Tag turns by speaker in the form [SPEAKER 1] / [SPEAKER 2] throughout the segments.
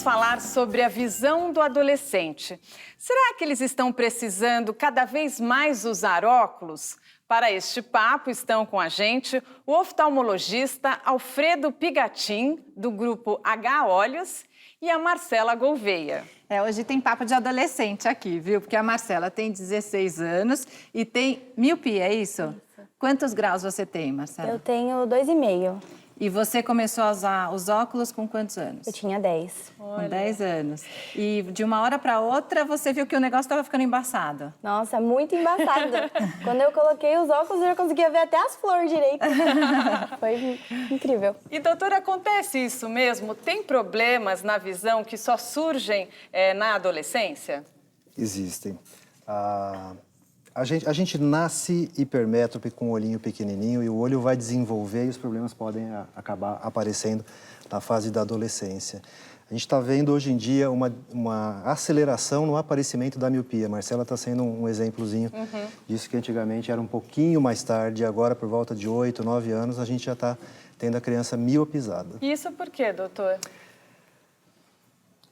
[SPEAKER 1] falar sobre a visão do adolescente. Será que eles estão precisando cada vez mais usar óculos? Para este papo estão com a gente o oftalmologista Alfredo Pigatin, do grupo H Olhos, e a Marcela Gouveia.
[SPEAKER 2] Hoje tem papo de adolescente aqui, viu? Porque a Marcela tem 16 anos e tem miopia, é isso? Quantos graus você tem, Marcela?
[SPEAKER 3] Eu tenho 2,5.
[SPEAKER 2] E você começou a usar os óculos com quantos anos?
[SPEAKER 3] Eu tinha 10.
[SPEAKER 2] Com 10 anos. E de uma hora para outra você viu que o negócio estava ficando embaçado.
[SPEAKER 3] Nossa, muito embaçado. Quando eu coloquei os óculos, eu já conseguia ver até as flores direito. Foi incrível.
[SPEAKER 1] E, doutora, acontece isso mesmo? Tem problemas na visão que só surgem na adolescência?
[SPEAKER 4] Existem. A gente nasce hipermétrope com o olhinho pequenininho e o olho vai desenvolver e os problemas podem acabar aparecendo na fase da adolescência. A gente está vendo hoje em dia uma aceleração no aparecimento da miopia. Marcela está sendo um exemplozinho disso, que antigamente era um pouquinho mais tarde, agora por volta de 8, 9 anos a gente já está tendo a criança miopizada.
[SPEAKER 1] Isso por quê, doutor?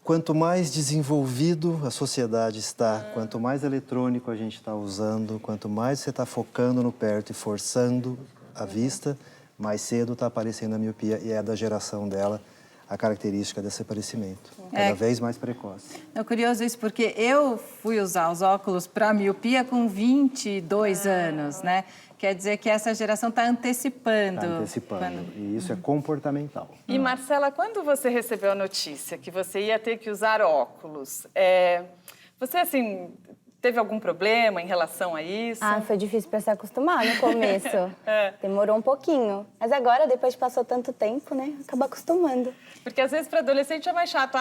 [SPEAKER 4] Quanto mais desenvolvido a sociedade está, quanto mais eletrônico a gente está usando, quanto mais você está focando no perto e forçando a vista, mais cedo está aparecendo a miopia e é da geração dela a característica desse aparecimento, cada vez mais precoce.
[SPEAKER 2] É curioso isso, porque eu fui usar os óculos para miopia com 22 anos, né? Quer dizer que essa geração está antecipando.
[SPEAKER 4] Está antecipando, e isso é comportamental.
[SPEAKER 1] E, Marcela, quando você recebeu a notícia que você ia ter que usar óculos, você, assim, teve algum problema em relação a isso?
[SPEAKER 3] Foi difícil para se acostumar no começo. Demorou um pouquinho. Mas agora, depois que passou tanto tempo, né, acaba acostumando.
[SPEAKER 1] Porque às vezes para adolescente é mais chato.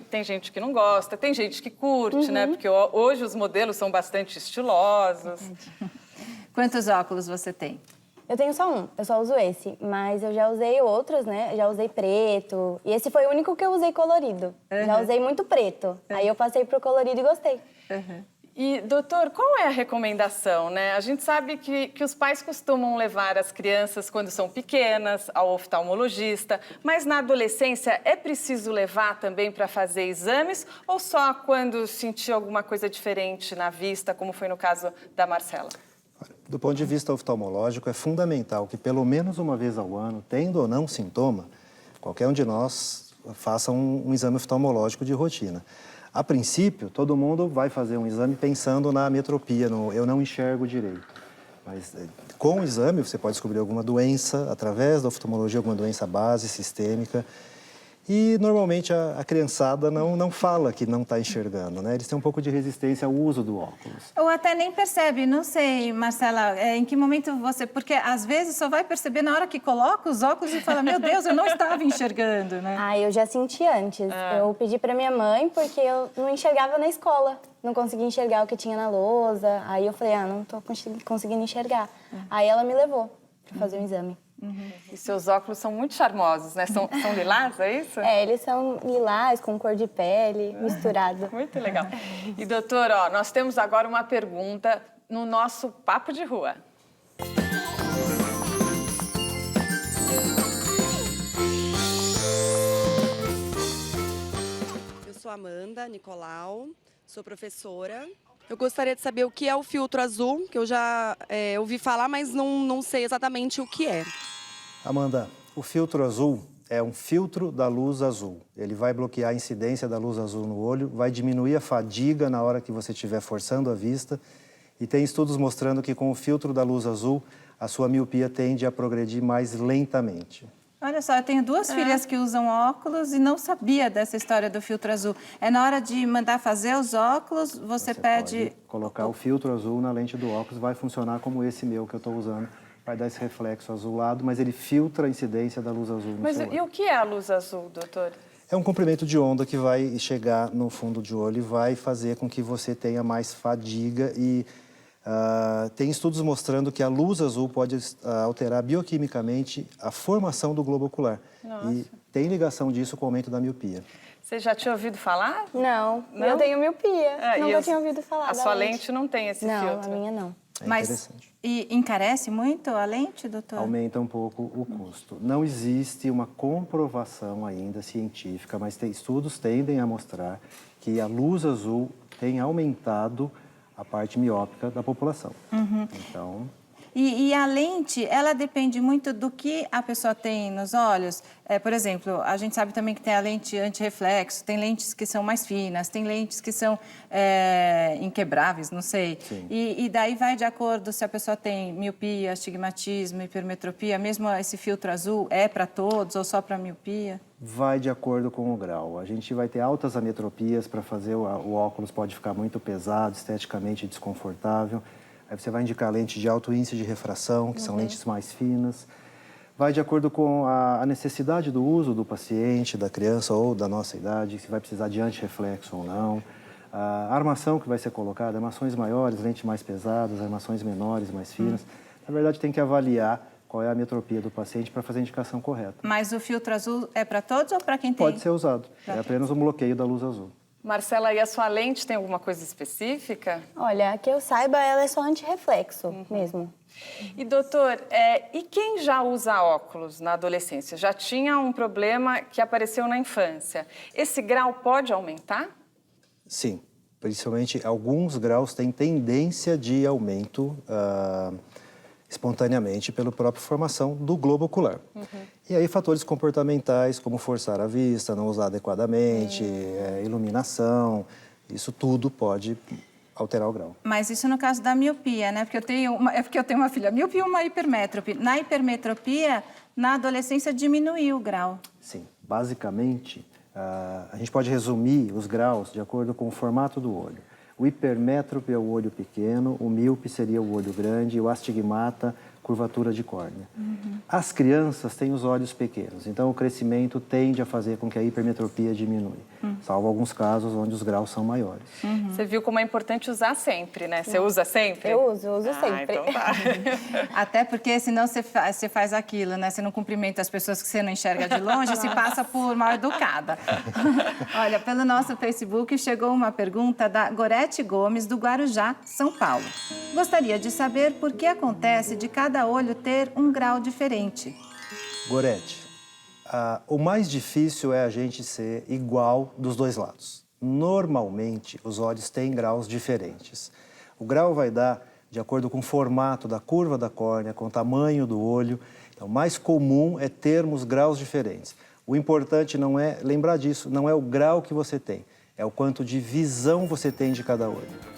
[SPEAKER 1] Tem gente que não gosta, tem gente que curte, né? Porque hoje os modelos são bastante estilosos.
[SPEAKER 2] Quantos óculos você tem?
[SPEAKER 3] Eu tenho só um, eu só uso esse. Mas eu já usei outros, né? Já usei preto. E esse foi o único que eu usei colorido. Já usei muito preto. Aí eu passei pro colorido e gostei.
[SPEAKER 1] E, doutor, qual é a recomendação, né? A gente sabe que os pais costumam levar as crianças, quando são pequenas, ao oftalmologista, mas na adolescência é preciso levar também para fazer exames ou só quando sentir alguma coisa diferente na vista, como foi no caso da Marcela?
[SPEAKER 4] Do ponto de vista oftalmológico, é fundamental que pelo menos uma vez ao ano, tendo ou não sintoma, qualquer um de nós faça um exame oftalmológico de rotina. A princípio, todo mundo vai fazer um exame pensando na ametropia, no eu não enxergo direito. Mas com o exame você pode descobrir alguma doença, através da oftalmologia, alguma doença base, sistêmica. E normalmente a criançada não fala que não está enxergando, né? Eles têm um pouco de resistência ao uso do óculos.
[SPEAKER 2] Ou até nem percebe, não sei, Marcela, em que momento você... Porque às vezes só vai perceber na hora que coloca os óculos e fala, meu Deus, eu não estava enxergando, né?
[SPEAKER 3] Eu já senti antes. Eu pedi para minha mãe porque eu não enxergava na escola. Não conseguia enxergar o que tinha na lousa. Aí eu falei, não estou conseguindo enxergar. Aí ela me levou para fazer um exame.
[SPEAKER 1] E seus óculos são muito charmosos, né? São lilás, é isso?
[SPEAKER 3] Eles são lilás, com cor de pele, misturado.
[SPEAKER 1] Muito legal. E, doutor, nós temos agora uma pergunta no nosso Papo de Rua.
[SPEAKER 5] Eu sou Amanda Nicolau, sou professora. Eu gostaria de saber o que é o filtro azul, que eu já ouvi falar, mas não sei exatamente o que é.
[SPEAKER 4] Amanda, o filtro azul é um filtro da luz azul. Ele vai bloquear a incidência da luz azul no olho, vai diminuir a fadiga na hora que você estiver forçando a vista. E tem estudos mostrando que com o filtro da luz azul, a sua miopia tende a progredir mais lentamente.
[SPEAKER 2] Olha só, eu tenho duas filhas que usam óculos e não sabia dessa história do filtro azul. É na hora de mandar fazer os óculos, você pede...
[SPEAKER 4] Pode colocar o filtro azul na lente do óculos, vai funcionar como esse meu que eu estou usando. Vai dar esse reflexo azulado, mas ele filtra a incidência da luz azul no seu olho.
[SPEAKER 1] E o que é a luz azul, doutor?
[SPEAKER 4] É um comprimento de onda que vai chegar no fundo de olho e vai fazer com que você tenha mais fadiga e... tem estudos mostrando que a luz azul pode alterar bioquimicamente a formação do globo ocular.
[SPEAKER 1] Nossa.
[SPEAKER 4] E tem ligação disso com o aumento da miopia.
[SPEAKER 1] Você já tinha ouvido falar?
[SPEAKER 3] Não, eu tenho miopia. Nunca tinha ouvido falar
[SPEAKER 1] A sua lente não tem esse filtro?
[SPEAKER 3] Não, a minha não.
[SPEAKER 2] Mas
[SPEAKER 4] interessante.
[SPEAKER 2] e encarece muito a lente, doutor?
[SPEAKER 4] Aumenta um pouco o custo. Não existe uma comprovação ainda científica, mas estudos tendem a mostrar que a luz azul tem aumentado a parte miópica da população. Então...
[SPEAKER 2] E a lente, ela depende muito do que a pessoa tem nos olhos. Por exemplo, a gente sabe também que tem a lente antirreflexo, tem lentes que são mais finas, tem lentes que são inquebráveis, não sei. E daí vai de acordo se a pessoa tem miopia, astigmatismo, hipermetropia, mesmo esse filtro azul é para todos ou só para miopia?
[SPEAKER 4] Vai de acordo com o grau. A gente vai ter altas ametropias para fazer, o óculos pode ficar muito pesado, esteticamente desconfortável. Aí você vai indicar lente de alto índice de refração, que são lentes mais finas. Vai de acordo com a necessidade do uso do paciente, da criança ou da nossa idade, se vai precisar de antirreflexo ou não. A armação que vai ser colocada, armações maiores, lentes mais pesadas, armações menores, mais finas. Na verdade, tem que avaliar qual é a ametropia do paciente para fazer a indicação correta.
[SPEAKER 2] Mas o filtro azul é para todos ou para quem tem?
[SPEAKER 4] Pode ser usado. É apenas um bloqueio da luz azul.
[SPEAKER 1] Marcela, e a sua lente tem alguma coisa específica?
[SPEAKER 3] Olha, que eu saiba, ela é só antirreflexo mesmo.
[SPEAKER 1] E doutor, e quem já usa óculos na adolescência? Já tinha um problema que apareceu na infância. Esse grau pode aumentar?
[SPEAKER 4] Sim, principalmente alguns graus têm tendência de aumento espontaneamente pela própria formação do globo ocular. E aí fatores comportamentais, como forçar a vista, não usar adequadamente, iluminação, isso tudo pode alterar o grau.
[SPEAKER 2] Mas isso no caso da miopia, né? Porque eu tenho uma filha miopia e uma hipermétrope. Na hipermetropia, na adolescência diminuiu o grau.
[SPEAKER 4] Sim, basicamente, a gente pode resumir os graus de acordo com o formato do olho. O hipermétrope é o olho pequeno, o míope seria o olho grande e o astigmata, curvatura de córnea. As crianças têm os olhos pequenos, então o crescimento tende a fazer com que a hipermetropia diminui, salvo alguns casos onde os graus são maiores.
[SPEAKER 1] Você viu como é importante usar sempre, né? Você usa sempre?
[SPEAKER 3] Eu uso sempre.
[SPEAKER 1] Então tá.
[SPEAKER 2] Até porque senão você faz aquilo, né? Você não cumprimenta as pessoas que você não enxerga de longe e se passa por mal educada. Olha, pelo nosso Facebook chegou uma pergunta da Gorete Gomes, do Guarujá, São Paulo. Gostaria de saber por que acontece de cada olho ter um grau diferente.
[SPEAKER 4] Gorete, o mais difícil é a gente ser igual dos dois lados. Normalmente, os olhos têm graus diferentes. O grau vai dar de acordo com o formato da curva da córnea, com o tamanho do olho. Então, o mais comum é termos graus diferentes. O importante não é, lembrar disso, não é o grau que você tem, é o quanto de visão você tem de cada olho.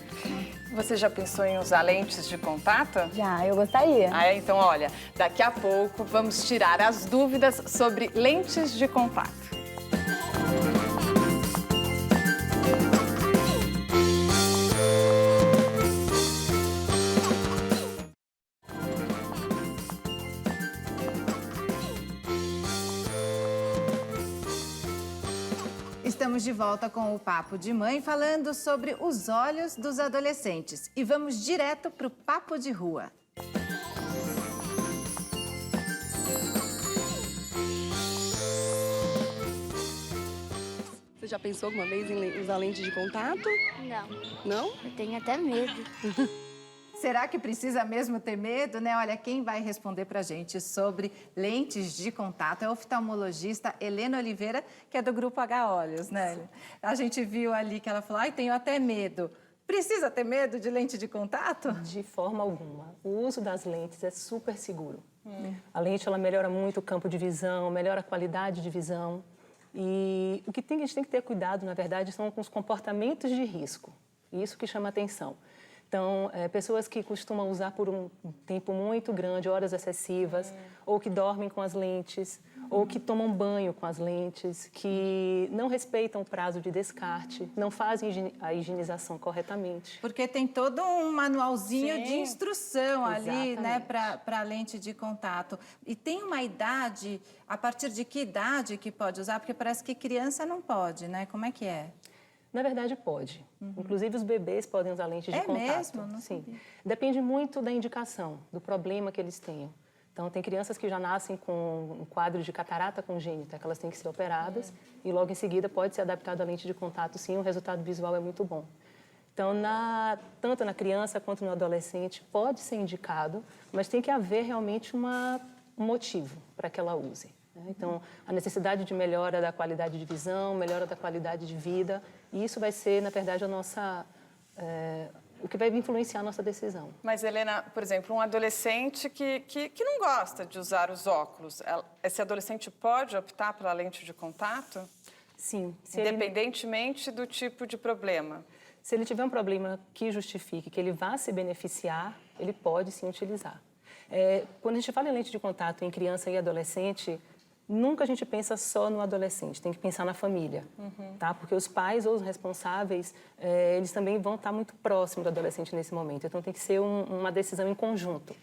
[SPEAKER 1] Você já pensou em usar lentes de contato?
[SPEAKER 3] Já, eu gostaria.
[SPEAKER 1] Então, olha, daqui a pouco vamos tirar as dúvidas sobre lentes de contato.
[SPEAKER 2] Estamos de volta com o Papo de Mãe, falando sobre os olhos dos adolescentes. E vamos direto para o Papo de Rua.
[SPEAKER 5] Você já pensou alguma vez em usar lente de contato?
[SPEAKER 6] Não,
[SPEAKER 5] Não?
[SPEAKER 6] eu tenho até medo.
[SPEAKER 2] Será que precisa mesmo ter medo, né? Olha, quem vai responder pra gente sobre lentes de contato é a oftalmologista Helena Oliveira, que é do Grupo H Olhos, né? A gente viu ali que ela falou, tenho até medo. Precisa ter medo de lente de contato?
[SPEAKER 7] De forma alguma. O uso das lentes é super seguro. A lente, ela melhora muito o campo de visão, melhora a qualidade de visão. E o que a gente tem que ter cuidado, na verdade, são com os comportamentos de risco. Isso que chama atenção. Então, pessoas que costumam usar por um tempo muito grande, horas excessivas, ou que dormem com as lentes, ou que tomam banho com as lentes, que não respeitam o prazo de descarte, não fazem a higienização corretamente.
[SPEAKER 2] Porque tem todo um manualzinho de instrução ali, né, para a lente de contato. E tem uma idade, a partir de que idade que pode usar? Porque parece que criança não pode, né? Como é que é?
[SPEAKER 7] Na verdade, pode. Inclusive, os bebês podem usar lentes de contato. É
[SPEAKER 2] mesmo? Não
[SPEAKER 7] Sim.
[SPEAKER 2] sabia.
[SPEAKER 7] Depende muito da indicação, do problema que eles tenham. Então, tem crianças que já nascem com um quadro de catarata congênita, que elas têm que ser operadas, e logo em seguida pode ser adaptado à lente de contato, sim, o resultado visual é muito bom. Então, tanto na criança quanto no adolescente, pode ser indicado, mas tem que haver realmente um motivo para que ela use. Então, a necessidade de melhora da qualidade de visão, melhora da qualidade de vida, e isso vai ser, na verdade, o que vai influenciar a nossa decisão.
[SPEAKER 1] Mas, Helena, por exemplo, um adolescente que não gosta de usar os óculos, esse adolescente pode optar pela lente de contato?
[SPEAKER 7] Sim.
[SPEAKER 1] Independentemente do tipo de problema?
[SPEAKER 7] Se ele tiver um problema que justifique que ele vá se beneficiar, ele pode sim utilizar. Quando a gente fala em lente de contato em criança e adolescente, nunca a gente pensa só no adolescente, tem que pensar na família, tá? Porque os pais ou os responsáveis, eles também vão estar muito próximos do adolescente nesse momento, então tem que ser uma decisão em conjunto.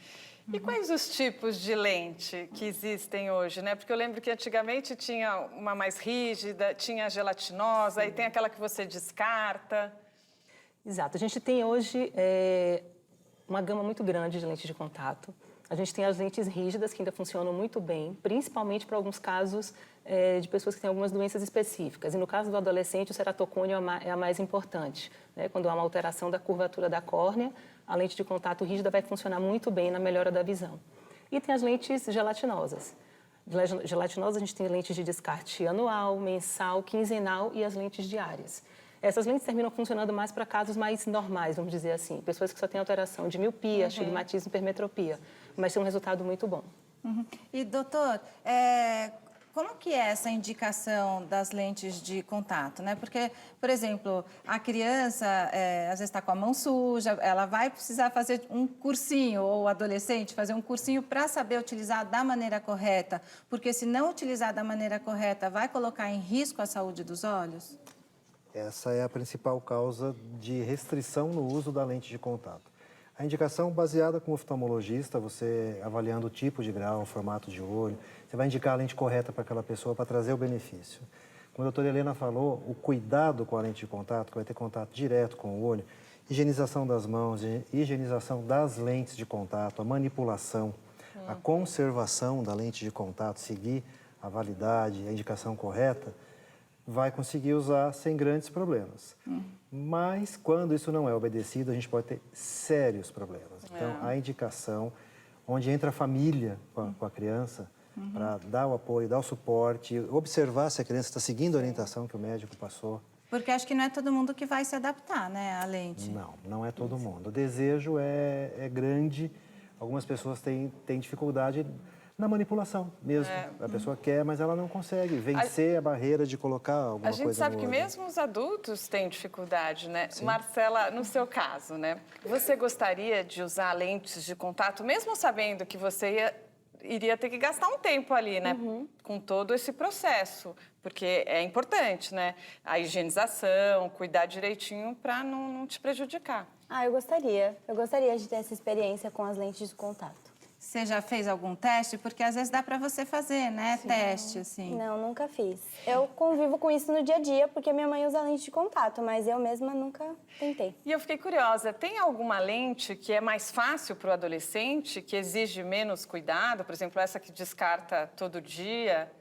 [SPEAKER 1] E quais os tipos de lente que existem hoje, né? Porque eu lembro que antigamente tinha uma mais rígida, tinha a gelatinosa, e tem aquela que você descarta.
[SPEAKER 7] Exato, a gente tem hoje uma gama muito grande de lentes de contato. A gente tem as lentes rígidas, que ainda funcionam muito bem, principalmente para alguns casos de pessoas que têm algumas doenças específicas. E no caso do adolescente, o ceratocônio é a mais importante, né? Quando há uma alteração da curvatura da córnea, a lente de contato rígida vai funcionar muito bem na melhora da visão. E tem as lentes gelatinosas. Gelatinosas, a gente tem lentes de descarte anual, mensal, quinzenal e as lentes diárias. Essas lentes terminam funcionando mais para casos mais normais, vamos dizer assim. Pessoas que só têm alteração de miopia, astigmatismo, hipermetropia. Mas tem um resultado muito bom.
[SPEAKER 2] E, doutor, como que é essa indicação das lentes de contato, né? Porque, por exemplo, a criança, às vezes está com a mão suja, ela vai precisar fazer um cursinho, ou o adolescente fazer um cursinho para saber utilizar da maneira correta, porque se não utilizar da maneira correta, vai colocar em risco a saúde dos olhos?
[SPEAKER 4] Essa é a principal causa de restrição no uso da lente de contato. A indicação baseada com o oftalmologista, você avaliando o tipo de grau, o formato de olho, você vai indicar a lente correta para aquela pessoa para trazer o benefício. Como a doutora Helena falou, o cuidado com a lente de contato, que vai ter contato direto com o olho, higienização das mãos, higienização das lentes de contato, a manipulação, a conservação da lente de contato, seguir a validade, a indicação correta, vai conseguir usar sem grandes problemas. Mas, quando isso não é obedecido, a gente pode ter sérios problemas. Então, a indicação, onde entra a família com a criança, para dar o apoio, dar o suporte, observar se a criança está seguindo a orientação que o médico passou.
[SPEAKER 2] Porque acho que não é todo mundo que vai se adaptar, né, à lente.
[SPEAKER 4] Não é todo mundo. O desejo é grande, algumas pessoas têm dificuldade na manipulação mesmo. A pessoa quer, mas ela não consegue vencer a barreira de colocar alguma coisa no olho.
[SPEAKER 1] A gente sabe que mesmo os adultos têm dificuldade, né?
[SPEAKER 4] Sim.
[SPEAKER 1] Marcela, no seu caso, né? Você gostaria de usar lentes de contato, mesmo sabendo que você iria ter que gastar um tempo ali, né? Com todo esse processo, porque é importante, né? A higienização, cuidar direitinho para não te prejudicar.
[SPEAKER 3] Eu gostaria. Eu gostaria de ter essa experiência com as lentes de contato.
[SPEAKER 2] Você já fez algum teste? Porque às vezes dá para você fazer, né? Sim. Teste, assim.
[SPEAKER 3] Não, nunca fiz. Eu convivo com isso no dia a dia, porque minha mãe usa lente de contato, mas eu mesma nunca tentei.
[SPEAKER 1] E eu fiquei curiosa, tem alguma lente que é mais fácil para o adolescente, que exige menos cuidado? Por exemplo, essa que descarta todo dia?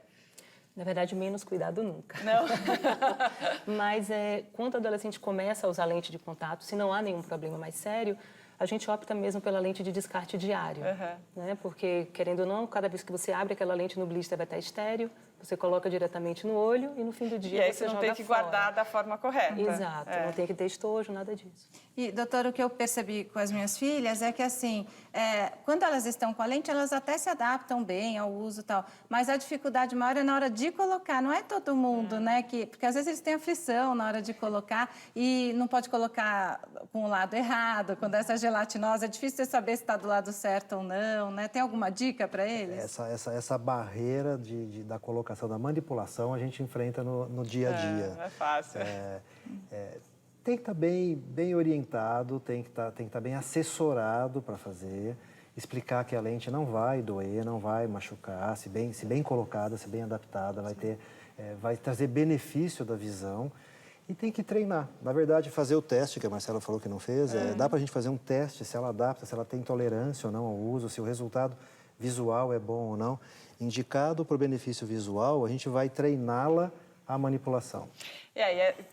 [SPEAKER 7] Na verdade, menos cuidado nunca.
[SPEAKER 1] Não?
[SPEAKER 7] Mas quando o adolescente começa a usar lente de contato, se não há nenhum problema mais sério, a gente opta mesmo pela lente de descarte diário, né? Porque, querendo ou não, cada vez que você abre aquela lente no blister vai estar estéreo, você coloca diretamente no olho e no fim do dia
[SPEAKER 1] e aí
[SPEAKER 7] você
[SPEAKER 1] não
[SPEAKER 7] joga
[SPEAKER 1] tem que
[SPEAKER 7] fora.
[SPEAKER 1] guardar da forma correta.
[SPEAKER 7] Exato, não tem que ter estojo, nada disso.
[SPEAKER 2] E, doutora, o que eu percebi com as minhas filhas é que, assim, quando elas estão com a lente, elas até se adaptam bem ao uso e tal, mas a dificuldade maior é na hora de colocar. Não é todo mundo, né? Porque às vezes eles têm aflição na hora de colocar e não pode colocar com o lado errado. Quando essa gelatinosa, é difícil você saber se está do lado certo ou não, né? Tem alguma dica para eles?
[SPEAKER 4] Essa barreira da colocação, da manipulação, a gente enfrenta no dia a dia.
[SPEAKER 1] Não é fácil.
[SPEAKER 4] Tem que estar bem orientado, tem que estar bem assessorado para fazer, explicar que a lente não vai doer, não vai machucar, se bem colocada, se bem adaptada, vai trazer benefício da visão. E tem que treinar. Na verdade, fazer o teste, que a Marcela falou que não fez, dá para a gente fazer um teste se ela adapta, se ela tem tolerância ou não ao uso, se o resultado visual é bom ou não. Indicado para o benefício visual, a gente vai treiná-la à manipulação.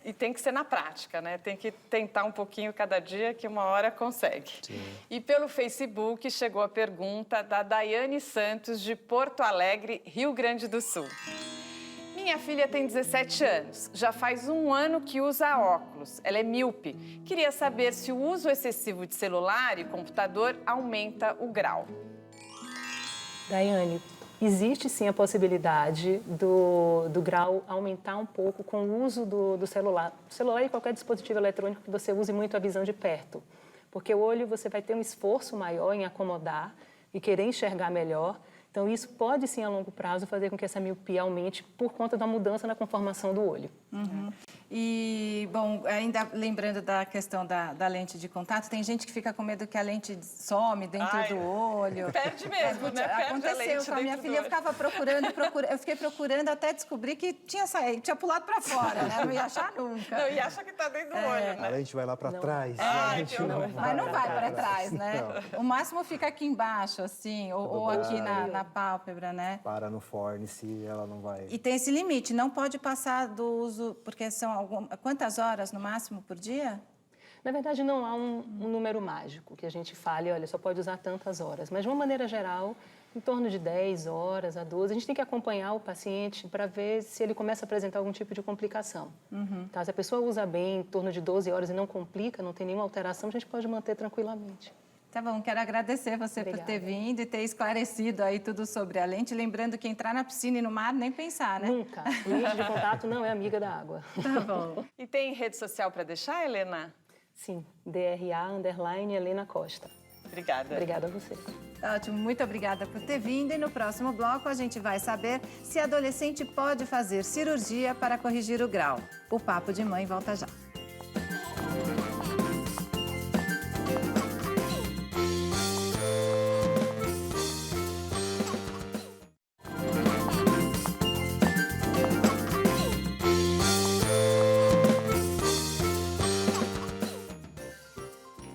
[SPEAKER 1] E tem que ser na prática, né? Tem que tentar um pouquinho cada dia, que uma hora consegue.
[SPEAKER 4] Sim.
[SPEAKER 1] E pelo Facebook chegou a pergunta da Daiane Santos, de Porto Alegre, Rio Grande do Sul. Minha filha tem 17 anos, já faz 1 ano que usa óculos. Ela é míope. Queria saber se o uso excessivo de celular e computador aumenta o grau.
[SPEAKER 7] Daiane, existe sim a possibilidade do grau aumentar um pouco com o uso do celular. O celular e qualquer dispositivo eletrônico que você use muito a visão de perto. Porque o olho você vai ter um esforço maior em acomodar e querer enxergar melhor. Então, isso pode, sim, a longo prazo, fazer com que essa miopia aumente por conta da mudança na conformação do olho.
[SPEAKER 2] Uhum. E, bom, ainda lembrando da questão da lente de contato, tem gente que fica com medo que a lente some dentro do olho.
[SPEAKER 1] Perde mesmo, né? Perde a
[SPEAKER 2] Aconteceu
[SPEAKER 1] lente
[SPEAKER 2] com a minha
[SPEAKER 1] dentro
[SPEAKER 2] filha,
[SPEAKER 1] do
[SPEAKER 2] eu ficava procurando, eu fiquei procurando até descobrir que tinha saído, tinha pulado para fora, né? Não ia achar nunca.
[SPEAKER 1] Não, e acha que está dentro do olho, né?
[SPEAKER 4] A lente vai lá para trás.
[SPEAKER 1] Ai, que horror.
[SPEAKER 2] Mas não vai para trás, né? O máximo fica aqui embaixo, assim, ou aqui na pálpebra, né?
[SPEAKER 4] Para no fórnice, ela não vai...
[SPEAKER 2] E tem esse limite, não pode passar do uso, porque são quantas horas no máximo por dia?
[SPEAKER 7] Na verdade, não há um número mágico que a gente fale, olha, só pode usar tantas horas. Mas, de uma maneira geral, em torno de 10 horas a 12, a gente tem que acompanhar o paciente para ver se ele começa a apresentar algum tipo de complicação. Tá? Se a pessoa usa bem em torno de 12 horas e não complica, não tem nenhuma alteração, a gente pode manter tranquilamente.
[SPEAKER 2] Tá bom, quero agradecer você por ter vindo e ter esclarecido aí tudo sobre a lente. Lembrando que entrar na piscina e no mar, nem pensar, né?
[SPEAKER 7] Nunca. Lente de contato não é amiga da água.
[SPEAKER 2] Tá bom.
[SPEAKER 1] E tem rede social para deixar, Helena?
[SPEAKER 7] Sim, DRA_Helena Costa.
[SPEAKER 1] Obrigada.
[SPEAKER 7] Obrigada a você.
[SPEAKER 2] Ótimo, muito obrigada por ter vindo. E no próximo bloco a gente vai saber se adolescente pode fazer cirurgia para corrigir o grau. O Papo de Mãe volta já.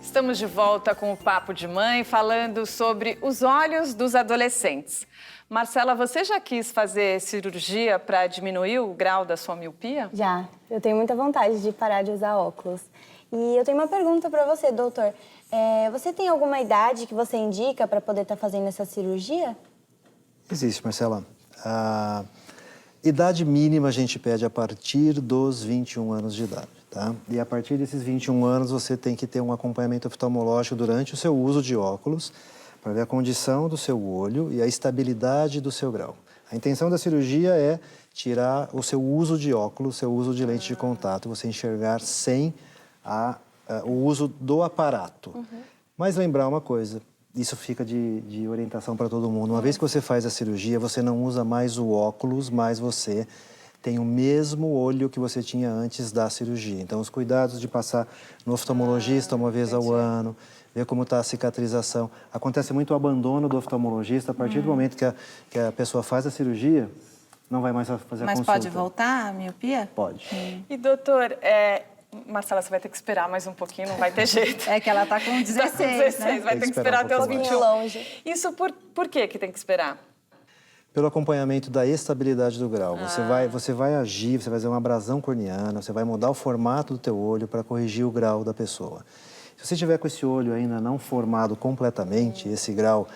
[SPEAKER 1] Estamos de volta com o Papo de Mãe, falando sobre os olhos dos adolescentes. Marcela, você já quis fazer cirurgia para diminuir o grau da sua miopia?
[SPEAKER 3] Já. Eu tenho muita vontade de parar de usar óculos. E eu tenho uma pergunta para você, doutor. Você tem alguma idade que você indica para poder estar fazendo essa cirurgia?
[SPEAKER 4] Existe, Marcela. A idade mínima a gente pede a partir dos 21 anos de idade, tá? E a partir desses 21 anos você tem que ter um acompanhamento oftalmológico durante o seu uso de óculos para ver a condição do seu olho e a estabilidade do seu grau. A intenção da cirurgia é tirar o seu uso de óculos, seu uso de lente de contato, você enxergar sem o uso do aparato. Mas lembrar uma coisa, isso fica de orientação para todo mundo. Uma vez que você faz a cirurgia, você não usa mais o óculos, mas você tem o mesmo olho que você tinha antes da cirurgia. Então, os cuidados de passar no oftalmologista uma vez ao ano, ver como está a cicatrização. Acontece muito o abandono do oftalmologista a partir do momento que a pessoa faz a cirurgia, não vai mais fazer a consulta.
[SPEAKER 2] Mas pode voltar a miopia?
[SPEAKER 4] Pode.
[SPEAKER 1] E, doutor, Marcela, você vai ter que esperar mais um pouquinho, não vai ter jeito.
[SPEAKER 2] É que ela está com 16,
[SPEAKER 1] Tá com 16,
[SPEAKER 2] né?
[SPEAKER 1] vai ter que esperar até os 21.
[SPEAKER 3] Longe.
[SPEAKER 1] Isso por que tem que esperar?
[SPEAKER 4] Pelo acompanhamento da estabilidade do grau. Você vai agir, você vai fazer uma abrasão corneana, você vai mudar o formato do teu olho para corrigir o grau da pessoa. Se você tiver com esse olho ainda não formado completamente, esse grau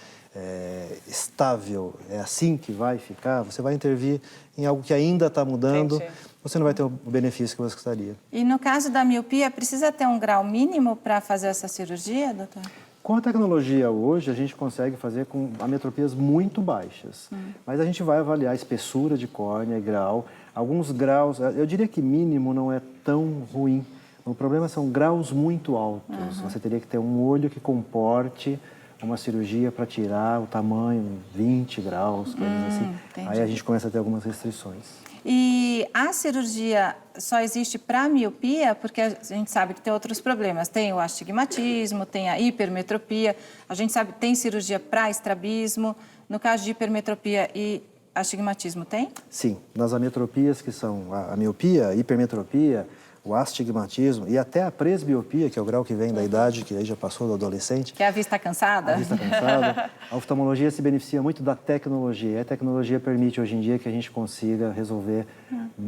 [SPEAKER 4] estável, é assim que vai ficar, você vai intervir em algo que ainda está mudando,
[SPEAKER 1] Entendi.
[SPEAKER 4] você não vai ter o benefício que você gostaria.
[SPEAKER 2] E no caso da miopia, precisa ter um grau mínimo para fazer essa cirurgia, doutor?
[SPEAKER 4] Com a tecnologia hoje, a gente consegue fazer com ametropias muito baixas. Mas a gente vai avaliar a espessura de córnea e grau. Alguns graus, eu diria que mínimo não é tão ruim. O problema são graus muito altos. Você teria que ter um olho que comporte uma cirurgia para tirar o tamanho, 20 graus, coisas assim.
[SPEAKER 2] Entendi.
[SPEAKER 4] Aí a gente começa a ter algumas restrições.
[SPEAKER 2] E a cirurgia só existe para miopia, porque a gente sabe que tem outros problemas. Tem o astigmatismo, tem a hipermetropia. A gente sabe que tem cirurgia para estrabismo. No caso de hipermetropia e astigmatismo, tem?
[SPEAKER 4] Sim, nas ametropias que são a miopia, a hipermetropia, o astigmatismo e até a presbiopia, que é o grau que vem da idade, que aí já passou do adolescente.
[SPEAKER 2] Que é a vista cansada?
[SPEAKER 4] A vista cansada. A oftalmologia se beneficia muito da tecnologia. E a tecnologia permite hoje em dia que a gente consiga resolver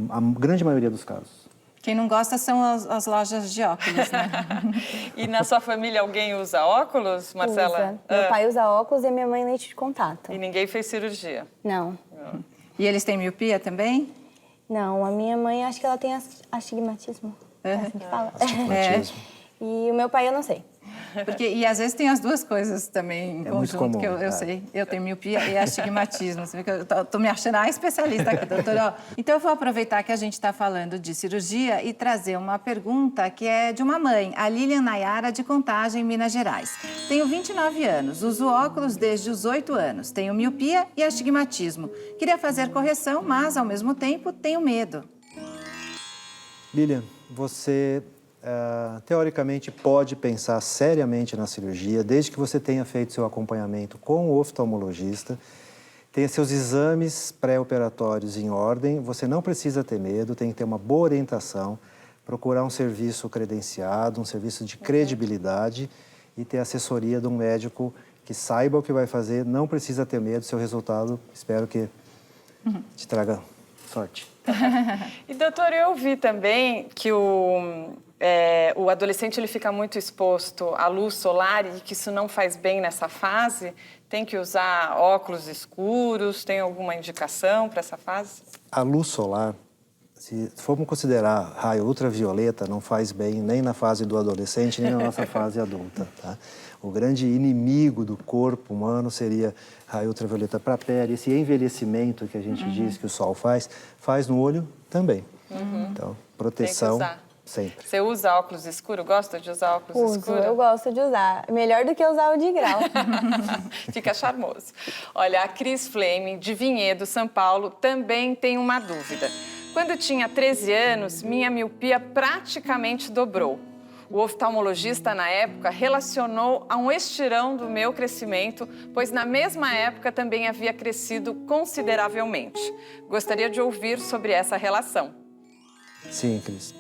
[SPEAKER 4] a grande maioria dos casos.
[SPEAKER 2] Quem não gosta são as lojas de óculos, né?
[SPEAKER 1] E na sua família alguém usa óculos, Marcela?
[SPEAKER 3] Usa. Meu pai usa óculos e minha mãe lente de contato.
[SPEAKER 1] E ninguém fez cirurgia?
[SPEAKER 3] Não.
[SPEAKER 2] E eles têm miopia também?
[SPEAKER 3] Não, a minha mãe, acho que ela tem astigmatismo. É assim que fala.
[SPEAKER 4] Astigmatismo.
[SPEAKER 3] E o meu pai, eu não sei.
[SPEAKER 2] E às vezes tem as duas coisas também em conjunto,
[SPEAKER 4] muito comum,
[SPEAKER 2] que eu sei. Eu tenho miopia e astigmatismo. Você vê que eu tô me achando a especialista aqui, doutora. Então eu vou aproveitar que a gente está falando de cirurgia e trazer uma pergunta que é de uma mãe, a Lilian Nayara, de Contagem, Minas Gerais. Tenho 29 anos, uso óculos desde os 8 anos, tenho miopia e astigmatismo. Queria fazer correção, mas ao mesmo tempo tenho medo.
[SPEAKER 4] Lilian, você teoricamente pode pensar seriamente na cirurgia, desde que você tenha feito seu acompanhamento com o oftalmologista, tenha seus exames pré-operatórios em ordem, você não precisa ter medo, tem que ter uma boa orientação, procurar um serviço credenciado, um serviço de credibilidade e ter assessoria de um médico que saiba o que vai fazer, não precisa ter medo, seu resultado, espero que te traga sorte.
[SPEAKER 1] E, doutor, eu vi também que o adolescente ele fica muito exposto à luz solar e que isso não faz bem nessa fase. Tem que usar óculos escuros? Tem alguma indicação para essa fase?
[SPEAKER 4] A luz solar, se formos considerar raio ultravioleta, não faz bem nem na fase do adolescente, nem na nossa fase adulta, tá? O grande inimigo do corpo humano seria raio ultravioleta para a pele. Esse envelhecimento que a gente diz que o sol faz no olho também. Então, proteção sempre.
[SPEAKER 1] Você usa óculos escuros? Gosta de usar óculos escuros?
[SPEAKER 3] Eu gosto de usar. Melhor do que usar o de grau.
[SPEAKER 1] Fica charmoso. Olha, a Cris Flame, de Vinhedo, São Paulo, também tem uma dúvida. Quando tinha 13 anos, minha miopia praticamente dobrou. O oftalmologista, na época, relacionou a um estirão do meu crescimento, pois na mesma época também havia crescido consideravelmente. Gostaria de ouvir sobre essa relação.
[SPEAKER 4] Sim, Cris.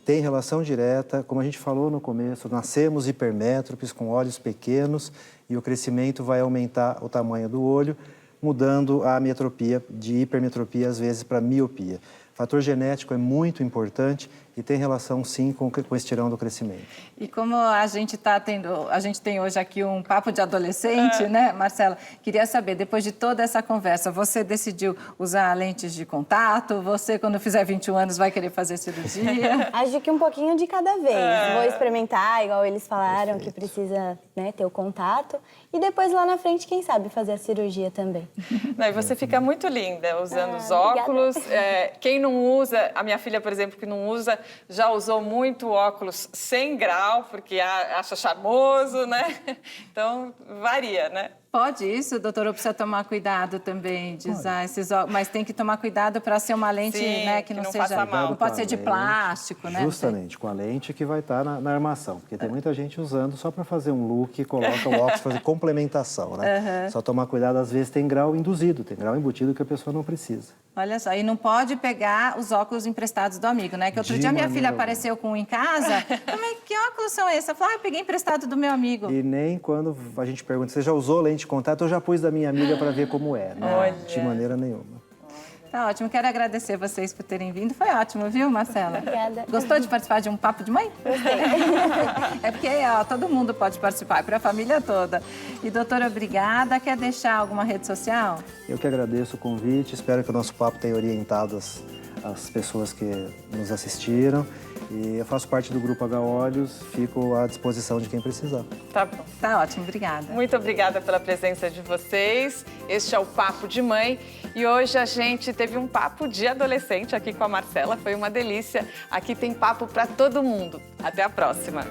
[SPEAKER 4] Tem relação direta, como a gente falou no começo, nascemos hipermétropes, com olhos pequenos, e o crescimento vai aumentar o tamanho do olho, mudando a metropia, de hipermetropia, às vezes, para miopia. O fator genético é muito importante e tem relação, sim, com o estirão do crescimento.
[SPEAKER 2] E como a gente tem hoje aqui um papo de adolescente, né, Marcela? Queria saber, depois de toda essa conversa, você decidiu usar lentes de contato? Você, quando fizer 21 anos, vai querer fazer cirurgia?
[SPEAKER 3] Acho que um pouquinho de cada vez. Vou experimentar, igual eles falaram, que precisa, né, ter o contato. E depois, lá na frente, quem sabe fazer a cirurgia também.
[SPEAKER 1] Não, e você fica muito linda usando os óculos. Quem não usa, a minha filha, por exemplo, que não usa, já usou muito óculos sem grau, porque acha charmoso, né? Então, varia, né?
[SPEAKER 2] Pode isso, doutor, ou precisa tomar cuidado também de usar esses óculos, mas tem que tomar cuidado para ser uma lente,
[SPEAKER 1] Sim,
[SPEAKER 2] né, que não seja,
[SPEAKER 1] faça mal.
[SPEAKER 2] não pode ser de plástico, né?
[SPEAKER 4] Justamente, com a lente que vai estar na armação, porque tem muita gente usando só para fazer um look, coloca o óculos, fazer complementação, né? Só tomar cuidado, às vezes tem grau induzido, tem grau embutido que a pessoa não precisa.
[SPEAKER 2] Olha só, e não pode pegar os óculos emprestados do amigo, né? Que outro dia minha filha apareceu com um em casa, que óculos são esses? Eu falei, eu peguei emprestado do meu amigo.
[SPEAKER 4] E nem quando a gente pergunta, você já usou lente de contato? Eu já pus da minha amiga para ver como é, né? De maneira nenhuma.
[SPEAKER 2] Tá ótimo, quero agradecer vocês por terem vindo. Foi ótimo, viu, Marcela?
[SPEAKER 3] Obrigada.
[SPEAKER 2] Gostou de participar de um Papo de Mãe?
[SPEAKER 3] Gostei.
[SPEAKER 2] É porque todo mundo pode participar, para a família toda. E, doutora, obrigada. Quer deixar alguma rede social?
[SPEAKER 4] Eu que agradeço o convite, espero que o nosso papo tenha orientado as pessoas que nos assistiram. E eu faço parte do Grupo H Olhos, fico à disposição de quem precisar.
[SPEAKER 1] Tá bom.
[SPEAKER 2] Tá ótimo, obrigada.
[SPEAKER 1] Muito obrigada pela presença de vocês. Este é o Papo de Mãe e hoje a gente teve um papo de adolescente aqui com a Marcela. Foi uma delícia. Aqui tem papo para todo mundo. Até a próxima.